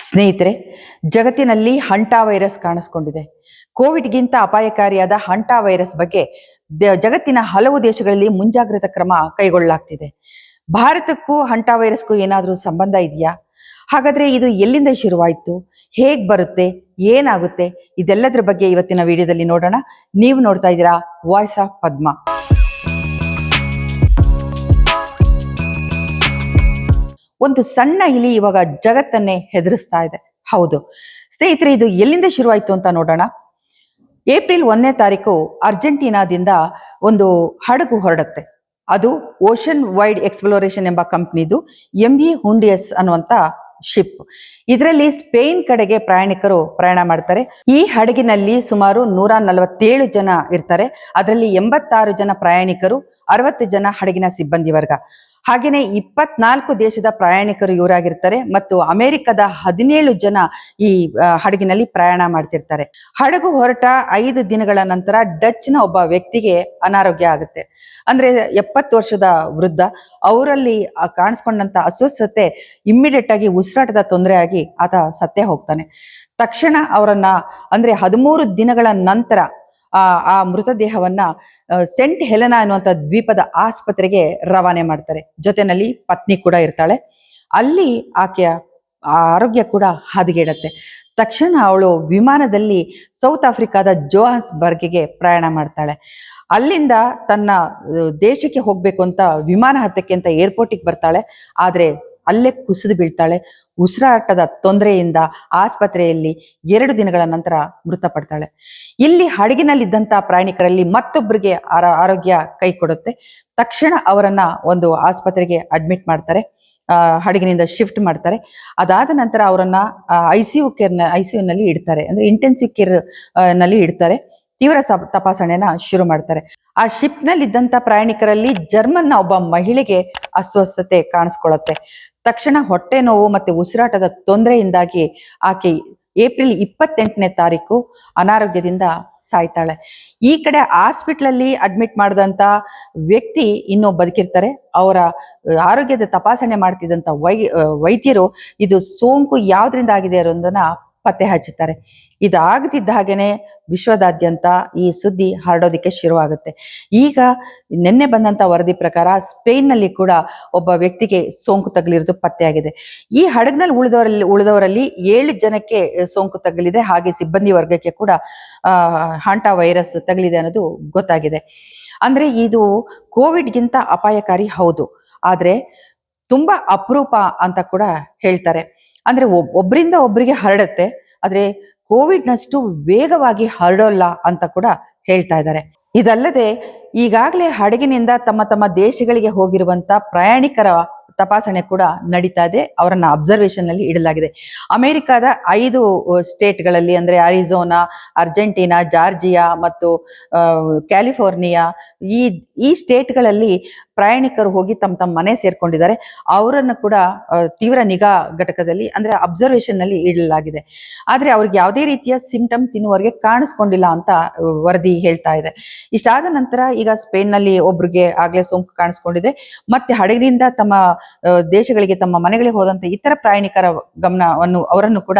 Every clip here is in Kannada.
ಸ್ನೇಹಿತರೆ, ಜಗತ್ತಿನಲ್ಲಿ ಹಂಟಾ ವೈರಸ್ ಕಾಣಿಸ್ಕೊಂಡಿದೆ. ಕೋವಿಡ್ಗಿಂತ ಅಪಾಯಕಾರಿಯಾದ ಹಂಟಾ ವೈರಸ್ ಬಗ್ಗೆ ಜಗತ್ತಿನ ಹಲವು ದೇಶಗಳಲ್ಲಿ ಮುಂಜಾಗ್ರತಾ ಕ್ರಮ ಕೈಗೊಳ್ಳಲಾಗ್ತಿದೆ. ಭಾರತಕ್ಕೂ ಹಂಟಾ ವೈರಸ್ಗೂ ಏನಾದರೂ ಸಂಬಂಧ ಇದೆಯಾ? ಹಾಗಾದ್ರೆ ಇದು ಎಲ್ಲಿಂದ ಶುರುವಾಯಿತು, ಹೇಗ್ ಬರುತ್ತೆ, ಏನಾಗುತ್ತೆ, ಇದೆಲ್ಲದರ ಬಗ್ಗೆ ಇವತ್ತಿನ ವಿಡಿಯೋದಲ್ಲಿ ನೋಡೋಣ. ನೀವು ನೋಡ್ತಾ ಇದ್ದೀರಾ ವಾಯ್ಸ್ ಆಫ್ ಪದ್ಮ. ಒಂದು ಸಣ್ಣ ಇಲಿ ಇವಾಗ ಜಗತ್ತನ್ನೇ ಹೆದರಿಸ್ತಾ ಇದೆ. ಹೌದು ಸ್ನೇಹಿತರೆ, ಇದು ಎಲ್ಲಿಂದ ಶುರುವಾಯಿತು ಅಂತ ನೋಡೋಣ. ಏಪ್ರಿಲ್ 1ನೇ ತಾರೀಕು ಅರ್ಜೆಂಟೀನಾದಿಂದ ಒಂದು ಹಡಗು ಹೊರಡುತ್ತೆ. ಅದು ಓಷನ್ ವೈಡ್ ಎಕ್ಸ್ಪ್ಲೋರೇಷನ್ ಎಂಬ ಕಂಪ್ನಿದು MV ಹುಂಡಿಯಸ್ ಅನ್ನುವಂತ ಶಿಪ್. ಇದರಲ್ಲಿ ಸ್ಪೇನ್ ಕಡೆಗೆ ಪ್ರಯಾಣಿಕರು ಪ್ರಯಾಣ ಮಾಡ್ತಾರೆ. ಈ ಹಡಗಿನಲ್ಲಿ ಸುಮಾರು 147 ಜನ ಇರ್ತಾರೆ. ಅದರಲ್ಲಿ 86 ಜನ ಪ್ರಯಾಣಿಕರು, 60 ಜನ ಹಡಗಿನ ಸಿಬ್ಬಂದಿ ವರ್ಗ. ಹಾಗೇನೆ 24 ದೇಶದ ಪ್ರಯಾಣಿಕರು ಇವರಾಗಿರ್ತಾರೆ ಮತ್ತು ಅಮೆರಿಕದ 17 ಜನ ಈ ಹಡಗಿನಲ್ಲಿ ಪ್ರಯಾಣ ಮಾಡ್ತಿರ್ತಾರೆ. ಹಡಗು ಹೊರಟ 5 ದಿನಗಳ ನಂತರ ಡಚ್ನ ಒಬ್ಬ ವ್ಯಕ್ತಿಗೆ ಅನಾರೋಗ್ಯ ಆಗುತ್ತೆ. ಅಂದ್ರೆ 70 ವರ್ಷದ ವೃದ್ಧ. ಅವರಲ್ಲಿ ಕಾಣಿಸ್ಕೊಂಡಂತ ಅಸ್ವಸ್ಥತೆ ಇಮ್ಮಿಡಿಯೇಟ್ ಆಗಿ ಉಸಿರಾಟದ ತೊಂದರೆ ಆಗಿ ಆತ ಸತ್ತೇ ಹೋಗ್ತಾನೆ. ತಕ್ಷಣ ಅವರನ್ನ ಅಂದ್ರೆ 13 ದಿನಗಳ ನಂತರ ಆ ಮೃತದೇಹವನ್ನ ಸೆಂಟ್ ಹೆಲೆನಾ ಅನ್ನುವಂಥ ದ್ವೀಪದ ಆಸ್ಪತ್ರೆಗೆ ರವಾನೆ ಮಾಡ್ತಾರೆ. ಜೊತೆನಲ್ಲಿ ಪತ್ನಿ ಕೂಡ ಇರ್ತಾಳೆ. ಅಲ್ಲಿ ಆಕೆಯ ಆರೋಗ್ಯ ಕೂಡ ಹದಗೆಡುತ್ತೆ. ತಕ್ಷಣ ಅವಳು ವಿಮಾನದಲ್ಲಿ ಸೌತ್ ಆಫ್ರಿಕಾದ ಜೋಹಾನ್ಸ್ಬರ್ಗ್ಗೆ ಪ್ರಯಾಣ ಮಾಡ್ತಾಳೆ. ಅಲ್ಲಿಂದ ತನ್ನ ದೇಶಕ್ಕೆ ಹೋಗ್ಬೇಕು ಅಂತ ವಿಮಾನ ಹತ್ತಕ್ಕೆ ಅಂತ ಏರ್ಪೋರ್ಟಿಗೆ ಬರ್ತಾಳೆ. ಆದ್ರೆ ಅಲ್ಲೇ ಕುಸಿದು ಬೀಳ್ತಾಳೆ. ಉಸಿರಾಟದ ತೊಂದರೆಯಿಂದ ಆಸ್ಪತ್ರೆಯಲ್ಲಿ 2 ದಿನಗಳ ನಂತರ ಮೃತಪಡ್ತಾಳೆ. ಇಲ್ಲಿ ಹಡಗಿನಲ್ಲಿದ್ದಂಥ ಪ್ರಯಾಣಿಕರಲ್ಲಿ ಮತ್ತೊಬ್ಬರಿಗೆ ಆರೋಗ್ಯ ಕೈ ಕೊಡುತ್ತೆ. ತಕ್ಷಣ ಅವರನ್ನ ಒಂದು ಆಸ್ಪತ್ರೆಗೆ ಅಡ್ಮಿಟ್ ಮಾಡ್ತಾರೆ, ಹಡಗಿನಿಂದ ಶಿಫ್ಟ್ ಮಾಡ್ತಾರೆ. ಅದಾದ ನಂತರ ಅವರನ್ನ ICU ನಲ್ಲಿ ಇಡ್ತಾರೆ, ಅಂದ್ರೆ ಇಂಟೆನ್ಸಿವ್ ಕೇರ್ ನಲ್ಲಿ ಇಡ್ತಾರೆ. ತೀವ್ರ ತಪಾಸಣೆನ ಶುರು ಮಾಡ್ತಾರೆ. ಆ ಶಿಪ್ ನಲ್ಲಿ ಇದ್ದಂತ ಪ್ರಯಾಣಿಕರಲ್ಲಿ ಜರ್ಮನ್ನ ಒಬ್ಬ ಮಹಿಳೆಗೆ ಅಸ್ವಸ್ಥತೆ ಕಾಣಿಸ್ಕೊಳ್ಳುತ್ತೆ. ತಕ್ಷಣ ಹೊಟ್ಟೆ ನೋವು ಮತ್ತೆ ಉಸಿರಾಟದ ತೊಂದರೆಯಿಂದಾಗಿ ಆಕೆ ಏಪ್ರಿಲ್ 28ನೇ ತಾರೀಕು ಅನಾರೋಗ್ಯದಿಂದ ಸಾಯ್ತಾಳೆ. ಈ ಕಡೆ ಹಾಸ್ಪಿಟ್ಲಲ್ಲಿ ಅಡ್ಮಿಟ್ ಮಾಡಿದಂತ ವ್ಯಕ್ತಿ ಇನ್ನೂ ಬದುಕಿರ್ತಾರೆ. ಅವರ ಆರೋಗ್ಯದ ತಪಾಸಣೆ ಮಾಡ್ತಿದ್ದಂತ ವೈದ್ಯರು ಇದು ಸೋಂಕು ಯಾವ್ದ್ರಿಂದ ಆಗಿದೆ ಅನ್ನೋದನ್ನ ಪತ್ತೆ ಹಚ್ಚುತ್ತಾರೆ. ಇದಾಗದಿದ್ದ ಹಾಗೇನೆ ವಿಶ್ವದಾದ್ಯಂತ ಈ ಸುದ್ದಿ ಹರಡೋದಿಕ್ಕೆ ಶುರುವಾಗುತ್ತೆ. ಈಗ ನಿನ್ನೆ ಬಂದಂತ ವರದಿ ಪ್ರಕಾರ ಸ್ಪೇನ್ನಲ್ಲಿ ಕೂಡ ಒಬ್ಬ ವ್ಯಕ್ತಿಗೆ ಸೋಂಕು ತಗುಲಿರೋದು ಪತ್ತೆಯಾಗಿದೆ. ಈ ಹಡಗಿನಲ್ಲಿ ಉಳಿದವರಲ್ಲಿ 7 ಜನಕ್ಕೆ ಸೋಂಕು ತಗುಲಿದೆ. ಹಾಗೆ ಸಿಬ್ಬಂದಿ ವರ್ಗಕ್ಕೆ ಕೂಡ ಹಾಂಟಾ ವೈರಸ್ ತಗುಲಿದೆ ಅನ್ನೋದು ಗೊತ್ತಾಗಿದೆ. ಅಂದ್ರೆ ಇದು ಕೋವಿಡ್ಗಿಂತ ಅಪಾಯಕಾರಿ ಹೌದು, ಆದ್ರೆ ತುಂಬಾ ಅಪರೂಪ ಅಂತ ಕೂಡ ಹೇಳ್ತಾರೆ. ಅಂದ್ರೆ ಒಬ್ಬರಿಂದ ಒಬ್ಬರಿಗೆ ಹರಡುತ್ತೆ, ಆದ್ರೆ ಕೋವಿಡ್ನಷ್ಟು ವೇಗವಾಗಿ ಹರಡೋಲ್ಲ ಅಂತ ಕೂಡ ಹೇಳ್ತಾ ಇದ್ದಾರೆ. ಇದಲ್ಲದೆ ಈಗಾಗಲೇ ಹಡಗಿನಿಂದ ತಮ್ಮ ತಮ್ಮ ದೇಶಗಳಿಗೆ ಹೋಗಿರುವಂತ ಪ್ರಯಾಣಿಕರ ತಪಾಸಣೆ ಕೂಡ ನಡೀತಾ ಇದೆ. ಅವರನ್ನ ಅಬ್ಸರ್ವೇಷನ್ ನಲ್ಲಿ ಇಡಲಾಗಿದೆ. ಅಮೆರಿಕದ 5 ಸ್ಟೇಟ್ಗಳಲ್ಲಿ ಅಂದ್ರೆ ಅರಿಜೋನಾ, ಅರ್ಜೆಂಟೀನಾ, ಜಾರ್ಜಿಯಾ ಮತ್ತು ಕ್ಯಾಲಿಫೋರ್ನಿಯಾ ಈ ಸ್ಟೇಟ್ಗಳಲ್ಲಿ ಪ್ರಯಾಣಿಕರು ಹೋಗಿ ತಮ್ಮ ಮನೆ ಸೇರ್ಕೊಂಡಿದ್ದಾರೆ. ಅವರನ್ನು ಕೂಡ ತೀವ್ರ ನಿಗಾ ಘಟಕದಲ್ಲಿ ಅಂದ್ರೆ ಅಬ್ಸರ್ವೇಷನ್ ನಲ್ಲಿ ಇಡಲಾಗಿದೆ. ಆದ್ರೆ ಅವ್ರಿಗೆ ಯಾವುದೇ ರೀತಿಯ ಸಿಂಪ್ಟಮ್ಸ್ ಇನ್ನುವರೆಗೆ ಕಾಣಿಸ್ಕೊಂಡಿಲ್ಲ ಅಂತ ವರದಿ ಹೇಳ್ತಾ ಇದೆ. ಇಷ್ಟಾದ ನಂತರ ಈಗ ಸ್ಪೇನ್ ನಲ್ಲಿ ಒಬ್ರಿಗೆ ಆಗ್ಲೇ ಸೋಂಕು ಕಾಣಿಸ್ಕೊಂಡಿದೆ. ಮತ್ತೆ ಹಡಗಿನಿಂದ ತಮ್ಮ ದೇಶಗಳಿಗೆ ತಮ್ಮ ಮನೆಗಳಿಗೆ ಹೋದಂತ ಇತರ ಪ್ರಯಾಣಿಕರ ಅವರನ್ನು ಕೂಡ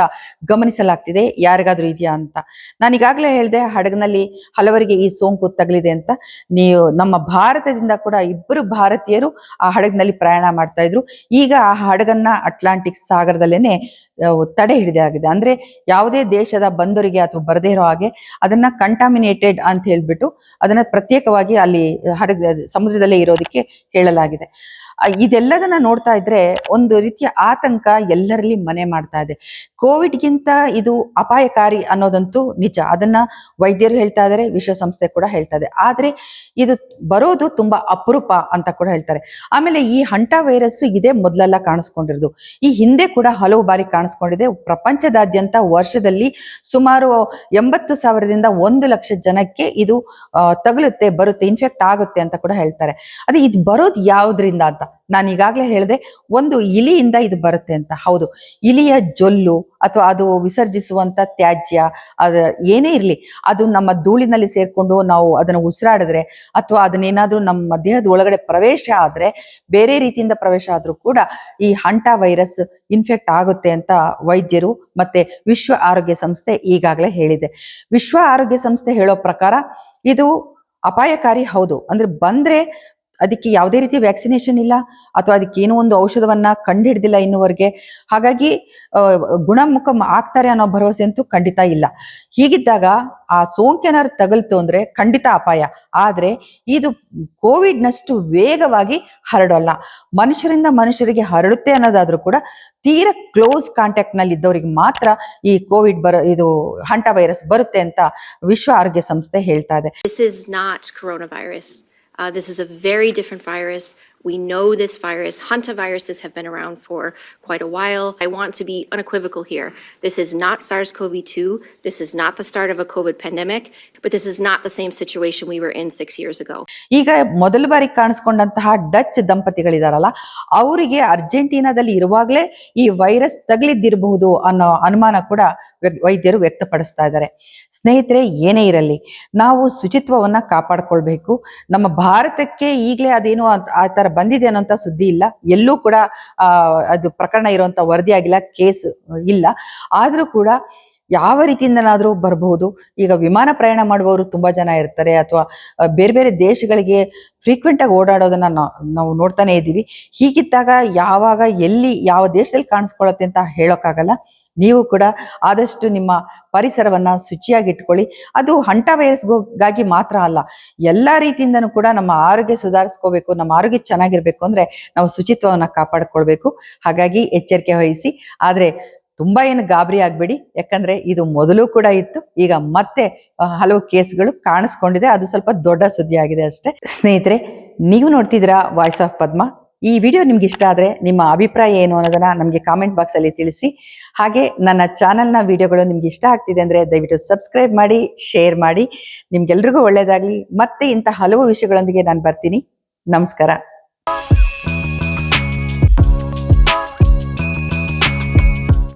ಗಮನಿಸಲಾಗ್ತಿದೆ, ಯಾರಿಗಾದ್ರೂ ಇದೆಯಾ ಅಂತ. ನಾನು ಈಗಾಗಲೇ ಹೇಳಿದೆ ಹಡಗಿನಲ್ಲಿ ಹಲವರಿಗೆ ಈ ಸೋಂಕು ತಗಲಿದೆ ಅಂತ. ನೀವು ನಮ್ಮ ಭಾರತದಿಂದ ಕೂಡ 2 ಭಾರತೀಯರು ಆ ಹಡಗಿನಲ್ಲಿ ಪ್ರಯಾಣ ಮಾಡ್ತಾ ಇದ್ರು. ಈಗ ಆ ಹಡಗನ್ನ ಅಟ್ಲಾಂಟಿಕ್ ಸಾಗರದಲ್ಲೇನೆ ತಡೆ ಹಿಡಿದಾಗಿದೆ. ಅಂದ್ರೆ ಯಾವುದೇ ದೇಶದ ಬಂದರಿಗೆ ಅಥವಾ ಬರದೇ ಇರೋ ಹಾಗೆ ಅದನ್ನ ಕಂಟಾಮಿನೇಟೆಡ್ ಅಂತ ಹೇಳ್ಬಿಟ್ಟು ಅದನ್ನ ಪ್ರತ್ಯೇಕವಾಗಿ ಅಲ್ಲಿ ಸಮುದ್ರದಲ್ಲೇ ಇರೋದಕ್ಕೆ ಹೇಳಲಾಗಿದೆ. ಇದೆಲ್ಲದನ್ನ ನೋಡ್ತಾ ಇದ್ರೆ ಒಂದು ರೀತಿಯ ಆತಂಕ ಎಲ್ಲರಲ್ಲಿ ಮನೆ ಮಾಡ್ತಾ ಇದೆ. ಕೋವಿಡ್ಗಿಂತ ಇದು ಅಪಾಯಕಾರಿ ಅನ್ನೋದಂತೂ ನಿಜ. ಅದನ್ನ ವೈದ್ಯರು ಹೇಳ್ತಾ ಇದ್ದಾರೆ, ವಿಶ್ವಸಂಸ್ಥೆ ಕೂಡ ಹೇಳ್ತಾ ಇದೆ. ಆದ್ರೆ ಇದು ಬರೋದು ತುಂಬಾ ಅಪರೂಪ ಅಂತ ಕೂಡ ಹೇಳ್ತಾರೆ. ಆಮೇಲೆ ಈ ಹಂಟಾ ವೈರಸ್ ಇದೇ ಮೊದಲೆಲ್ಲ ಕಾಣಿಸ್ಕೊಂಡಿರೋದು. ಈ ಹಿಂದೆ ಕೂಡ ಹಲವು ಬಾರಿ ಕಾಣಿಸ್ಕೊಂಡಿದೆ. ಪ್ರಪಂಚದಾದ್ಯಂತ ವರ್ಷದಲ್ಲಿ ಸುಮಾರು 80,000ದಿಂದ 1 ಲಕ್ಷ ಜನಕ್ಕೆ ಇದು ತಗುಲುತ್ತೆ, ಬರುತ್ತೆ, ಇನ್ಫೆಕ್ಟ್ ಆಗುತ್ತೆ ಅಂತ ಕೂಡ ಹೇಳ್ತಾರೆ. ಅದೇ ಇದು ಬರೋದು ಯಾವ್ದ್ರಿಂದ ಅಂತ. ನಾನು ಈಗಾಗಲೇ ಹೇಳಿದೆ ಒಂದು ಇಲಿಯಿಂದ ಇದು ಬರುತ್ತೆ ಅಂತ. ಹೌದು, ಇಲಿಯ ಜೊಲ್ಲು ಅಥವಾ ಅದು ವಿಸರ್ಜಿಸುವಂತ ತ್ಯಾಜ್ಯ ಅದ ಏನೇ ಇರಲಿ, ಅದು ನಮ್ಮ ಧೂಳಿನಲ್ಲಿ ಸೇರ್ಕೊಂಡು ನಾವು ಅದನ್ನು ಉಸಿರಾಡಿದ್ರೆ ಅಥವಾ ಅದನ್ನೇನಾದ್ರೂ ನಮ್ಮ ದೇಹದ ಒಳಗಡೆ ಪ್ರವೇಶ ಆದ್ರೆ, ಬೇರೆ ರೀತಿಯಿಂದ ಪ್ರವೇಶ ಆದ್ರೂ ಕೂಡ ಈ ಹಂಟಾ ವೈರಸ್ ಇನ್ಫೆಕ್ಟ್ ಆಗುತ್ತೆ ಅಂತ ವೈದ್ಯರು ಮತ್ತೆ ವಿಶ್ವ ಆರೋಗ್ಯ ಸಂಸ್ಥೆ ಈಗಾಗಲೇ ಹೇಳಿದೆ. ವಿಶ್ವ ಆರೋಗ್ಯ ಸಂಸ್ಥೆ ಹೇಳೋ ಪ್ರಕಾರ ಇದು ಅಪಾಯಕಾರಿ. ಹೌದು, ಅಂದ್ರೆ ಬಂದ್ರೆ ಅದಕ್ಕೆ ಯಾವುದೇ ರೀತಿ ವ್ಯಾಕ್ಸಿನೇಷನ್ ಇಲ್ಲ ಅಥವಾ ಅದಕ್ಕೆ ಏನೋ ಒಂದು ಔಷಧವನ್ನ ಕಂಡುಹಿಡ್ದಿಲ್ಲ ಇನ್ನುವರೆಗೆ. ಹಾಗಾಗಿ ಗುಣಮುಖ ಆಗ್ತಾರೆ ಅನ್ನೋ ಭರವಸೆ ಅಂತೂ ಖಂಡಿತ ಇಲ್ಲ. ಹೀಗಿದ್ದಾಗ ಆ ಸೋಂಕೇನಾದ್ರು ತಗಲ್ತು ಅಂದ್ರೆ ಖಂಡಿತ ಅಪಾಯ. ಆದ್ರೆ ಇದು ಕೋವಿಡ್ನಷ್ಟು ವೇಗವಾಗಿ ಹರಡಲ್ಲ. ಮನುಷ್ಯರಿಂದ ಮನುಷ್ಯರಿಗೆ ಹರಡುತ್ತೆ ಅನ್ನೋದಾದ್ರೂ ಕೂಡ ತೀರಾ ಕ್ಲೋಸ್ ಕಾಂಟ್ಯಾಕ್ಟ್ ನಲ್ಲಿ ಇದ್ದವರಿಗೆ ಮಾತ್ರ ಈ ಕೋವಿಡ್ ಇದು ಹಂಟಾ ವೈರಸ್ ಬರುತ್ತೆ ಅಂತ ವಿಶ್ವ ಆರೋಗ್ಯ ಸಂಸ್ಥೆ ಹೇಳ್ತಾ ಇದೆ. This is not coronavirus. This is a very different virus. We know this virus. Hantaviruses have been around for quite a while. I want to be unequivocal here. This is not SARS-CoV-2. This is not the start of a COVID pandemic, but this is not the same situation we were in 6 years ago. ಈಗ ಮೊದಲ ಬಾರಿ ಕಾಣಿಸ್ಕೊಂಡಂತಹ ಡಚ್ ದಂಪತಿಗಳಿದಾರಲ್ಲ, ಅವರಿಗೆ ಅರ್ಜೆಂಟೀನಾದಲ್ಲಿ ಇರುವಾಗಲೇ ಈ ವೈರಸ್ ತಗಲಿದ್ದಿರಬಹುದು ಅನ್ನೋ ಅನುಮಾನ ಕೂಡ ವೈದ್ಯರು ವ್ಯಕ್ತಪಡಿಸ್ತಾ ಇದ್ದಾರೆ. ಸ್ನೇಹಿತರೆ, ಏನೇ ಇರಲಿ, ನಾವು ಶುಚಿತ್ವವನ್ನ ಕಾಪಾಡ್ಕೊಳ್ಬೇಕು. ನಮ್ಮ ಭಾರತಕ್ಕೆ ಈಗಲೇ ಅದೇನು ಆ ತರ ಬಂದಿದೆ ಅನ್ನೋಂಥ ಸುದ್ದಿ ಇಲ್ಲ. ಎಲ್ಲೂ ಕೂಡ ಅದು ಪ್ರಕರಣ ಇರುವಂತ ವರದಿ ಆಗಿಲ್ಲ, ಕೇಸ್ ಇಲ್ಲ. ಆದ್ರೂ ಕೂಡ ಯಾವ ರೀತಿಯಿಂದನಾದ್ರೂ ಬರಬಹುದು. ಈಗ ವಿಮಾನ ಪ್ರಯಾಣ ಮಾಡುವವರು ತುಂಬಾ ಜನ ಇರ್ತಾರೆ, ಅಥವಾ ಬೇರೆ ಬೇರೆ ದೇಶಗಳಿಗೆ ಫ್ರೀಕ್ವೆಂಟ್ ಆಗಿ ಓಡಾಡೋದನ್ನ ನಾವು ನೋಡ್ತಾನೆ ಇದ್ದೀವಿ. ಹೀಗಿದ್ದಾಗ ಯಾವಾಗ ಎಲ್ಲಿ ಯಾವ ದೇಶದಲ್ಲಿ ಕಾಣಿಸ್ಕೊಳ್ಳುತ್ತೆ ಅಂತ ಹೇಳೋಕ್ಕಾಗಲ್ಲ. ನೀವು ಕೂಡ ಆದಷ್ಟು ನಿಮ್ಮ ಪರಿಸರವನ್ನ ಶುಚಿಯಾಗಿ ಇಟ್ಕೊಳ್ಳಿ. ಅದು ಹಂಟಾ ವೈರಸ್ಗಾಗಿ ಮಾತ್ರ ಅಲ್ಲ, ಎಲ್ಲಾ ರೀತಿಯಿಂದನೂ ಕೂಡ ನಮ್ಮ ಆರೋಗ್ಯ ಸುಧಾರಿಸ್ಕೋಬೇಕು, ನಮ್ಮ ಆರೋಗ್ಯ ಚೆನ್ನಾಗಿರ್ಬೇಕು ಅಂದ್ರೆ ನಾವು ಶುಚಿತ್ವವನ್ನ ಕಾಪಾಡ್ಕೊಳ್ಬೇಕು. ಹಾಗಾಗಿ ಎಚ್ಚರಿಕೆ ವಹಿಸಿ. ಆದ್ರೆ ತುಂಬಾ ಏನು ಗಾಬರಿ ಆಗ್ಬೇಡಿ, ಯಾಕಂದ್ರೆ ಇದು ಮೊದಲು ಕೂಡ ಇತ್ತು, ಈಗ ಮತ್ತೆ ಹಲವು ಕೇಸ್ಗಳು ಕಾಣಿಸ್ಕೊಂಡಿದೆ. ಅದು ಸ್ವಲ್ಪ ದೊಡ್ಡ ಸುದ್ದಿ ಆಗಿದೆ ಅಷ್ಟೇ. ಸ್ನೇಹಿತರೆ, ನೀವು ನೋಡ್ತಿದ್ದೀರಾ ವಾಯ್ಸ್ ಆಫ್ ಪದ್ಮ. ಈ ವಿಡಿಯೋ ನಿಮ್ಗೆ ಇಷ್ಟ ಆದ್ರೆ ನಿಮ್ಮ ಅಭಿಪ್ರಾಯ ಏನು ಅನ್ನೋದನ್ನ ನಮಗೆ ಕಾಮೆಂಟ್ ಬಾಕ್ಸ್ ಅಲ್ಲಿ ತಿಳಿಸಿ. ಹಾಗೆ ನನ್ನ ಚಾನೆಲ್ನ ವಿಡಿಯೋಗಳು ನಿಮ್ಗೆ ಇಷ್ಟ ಆಗ್ತಿದೆ ಅಂದ್ರೆ ದಯವಿಟ್ಟು ಸಬ್ಸ್ಕ್ರೈಬ್ ಮಾಡಿ, ಶೇರ್ ಮಾಡಿ. ನಿಮ್ಗೆಲ್ರಿಗೂ ಒಳ್ಳೇದಾಗ್ಲಿ. ಮತ್ತೆ ಇಂಥ ಹಲವು ವಿಷಯಗಳೊಂದಿಗೆ ನಾನು ಬರ್ತೀನಿ. ನಮಸ್ಕಾರ.